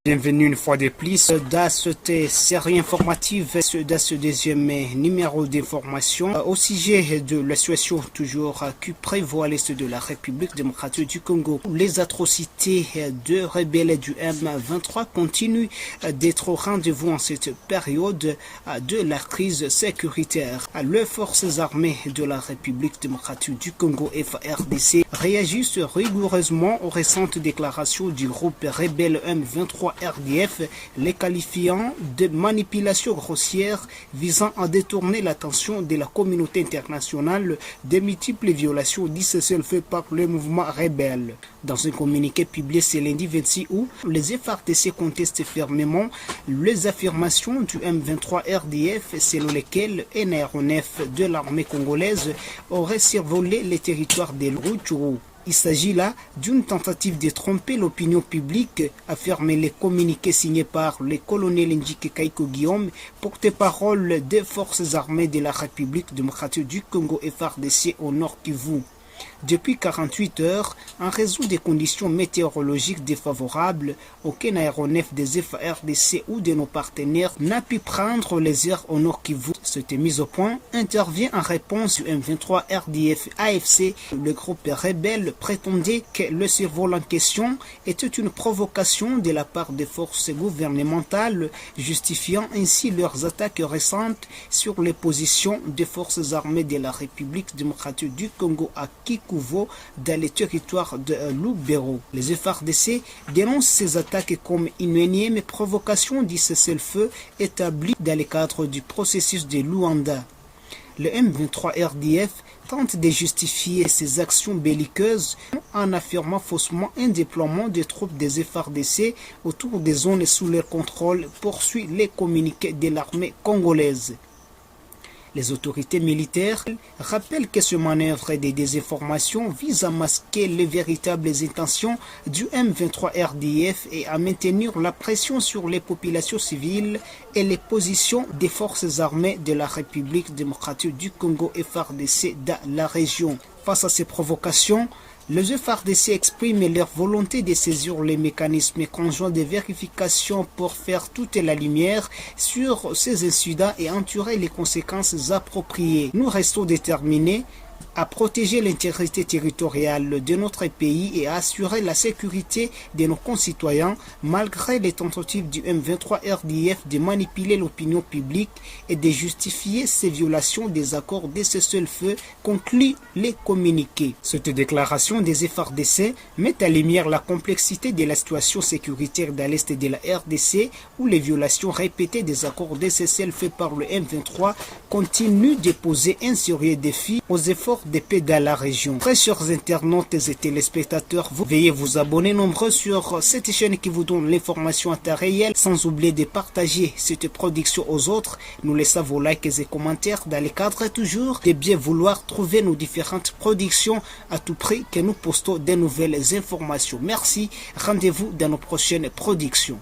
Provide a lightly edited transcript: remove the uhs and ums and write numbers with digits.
Bienvenue une fois de plus dans cette série informative, dans ce deuxième numéro d'information au sujet de la situation toujours qui prévaut à l'est de la République démocratique du Congo. Les atrocités de rebelles du M23 continuent d'être au rendez-vous en cette période de la crise sécuritaire. Les forces armées de la République démocratique du Congo FARDC réagissent rigoureusement aux récentes déclarations du groupe rebelle M23 RDF, les qualifiant de manipulation grossière visant à détourner l'attention de la communauté internationale des multiples violations d'ICCLF par le mouvement rebelle. Dans un communiqué publié ce lundi 26 août, les FARDC contestent fermement les affirmations du M23 RDF selon lesquelles un aéronef de l'armée congolaise aurait survolé les territoires de Rutshuru. Il s'agit là d'une tentative de tromper l'opinion publique, affirment les communiqués signés par le colonel Ndjike Kaiko Guillaume, porte-parole des forces armées de la République démocratique du Congo FARDC au Nord Kivu. Depuis 48 heures, en raison des conditions météorologiques défavorables, aucun aéronef des FARDC ou de nos partenaires n'a pu prendre les airs au Nord Kivu. Cette mise au point intervient en réponse du M23 RDF AFC. Le groupe rebelle prétendait que le survol en question était une provocation de la part des forces gouvernementales, justifiant ainsi leurs attaques récentes sur les positions des forces armées de la République démocratique du Congo à Kikuvo dans les territoires de Lubero. Les FARDC dénoncent ces attaques comme une énième provocation du cessez-le-feu établi dans le cadre du processus de Luanda. Le M23 RDF tente de justifier ses actions belliqueuses en affirmant faussement un déploiement des troupes des FARDC autour des zones sous leur contrôle, poursuit les communiqués de l'armée congolaise. Les autorités militaires rappellent que ce manœuvre de désinformation vise à masquer les véritables intentions du M23 RDF et à maintenir la pression sur les populations civiles et les positions des forces armées de la République démocratique du Congo FARDC dans la région. Face à ces provocations, les FARDC expriment leur volonté de saisir les mécanismes conjoints de vérification pour faire toute la lumière sur ces incidents et endurer les conséquences appropriées. Nous restons déterminés à protéger l'intégrité territoriale de notre pays et à assurer la sécurité de nos concitoyens malgré les tentatives du M23 RDF de manipuler l'opinion publique et de justifier ces violations des accords de cessez-le-feu, conclut les communiqués. Cette déclaration des FARDC met à lumière la complexité de la situation sécuritaire dans l'est de la RDC où les violations répétées des accords de cessez-le-feu par le M23 continuent de poser un sérieux défi aux efforts de paix dans la région. Très chers internautes et téléspectateurs, vous veuillez vous abonner nombreux sur cette chaîne qui vous donne l'information à temps réel, sans oublier de partager cette production aux autres. Nous laissons vos likes et commentaires dans le cadre toujours de bien vouloir trouver nos différentes productions à tout prix que nous postons de nouvelles informations. Merci, rendez-vous dans nos prochaines productions.